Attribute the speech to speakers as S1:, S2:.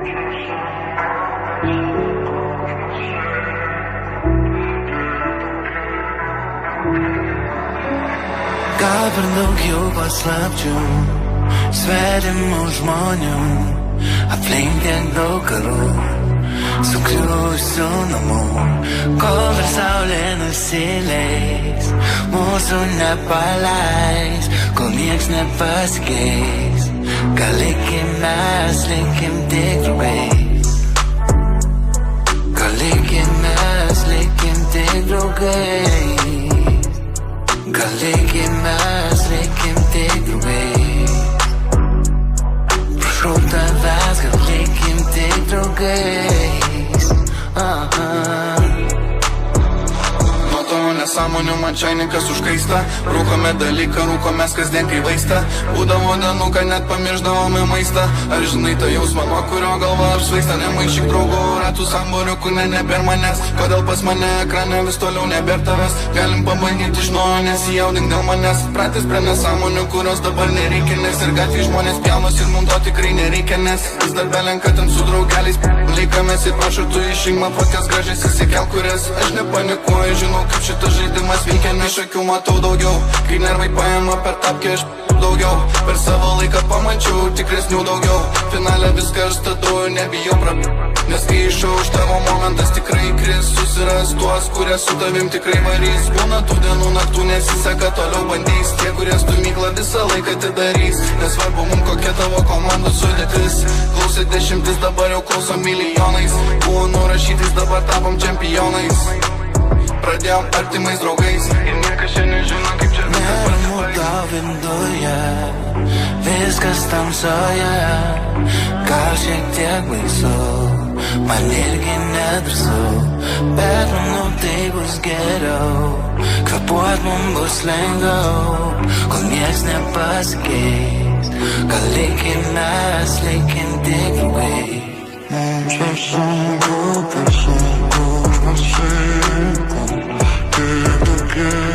S1: Gal per daug jau paslapčių, svetimų žmonių, aplink tiek daug karų, sukliuvusių namų. Kol dar saulė nusileis, mūsų nepaleis, kol nieks nepasikeis. Gal likim mes, likim tik draugais. Gal likim mes, likim tik draugais. Gal likim mes, likim tik draugais. Prašau tavęs, gal likim tik draugais.
S2: Nuo to nesąmonių man čainikas užkaista. Rūkome dalyką, rūkomės kasdien kai vaista. Būdavo dienų, kad net pamiršdavome maistą. Ar žinai tą jausmą, nuo kurio galva apsvaista? Nemaišyk draugų, ratų samboriukų, nebėr manęs. Kodėl pas mane ekrane vis toliau nebėr tavęs? Galim pabandyti iš naujo, nesijaudink dėl manęs. Pratęs prie nesąmonių, kurios dabar nereikia, nes ir gatvėj žmonės pjaunos ir mum to tikrai nereikia, nes vis dar belenka ten su draugeliais. Likamės ir prašau tu išink man fotkės gražias įsikel, kurias aš nepanikuoju. Žinau, kaip šitas žaidimas veikia, nes šakių matau daugiau. Kai nervai paima per tapkę, aš daugiau. Per savo laiką pamačiau tikresnių daugiau. Finale viską aš statau, nebijau nes kai išau už tavo momentas tikrai kris. Susiras tuos, kurie su tavim tikrai varys. Būna tų dienų, naktų nesiseka, toliau bandys. Tie, kurie stumyklą visą laiką atidarys. Nesvarbu mum kokia tavo komandų sudėtis. Klausė dešimtis, dabar jau klauso milijonais. Buvo nurašytais, dabar tapom čempionais. Pradėjom artimais draugais ir niekas šiandien žino, kaip čia
S1: neramu tau viduje, viskas tamsoje. Gal šiek tiek baisu, man irgi nedrąsu, bet manau tai bus geriau. Kvėpuot mum bus lengviau, kol nieks nepasikeis. Gal likim mes, likim tik draugais.
S3: Mums per sunku, aš pasirinkom. Tiek tokie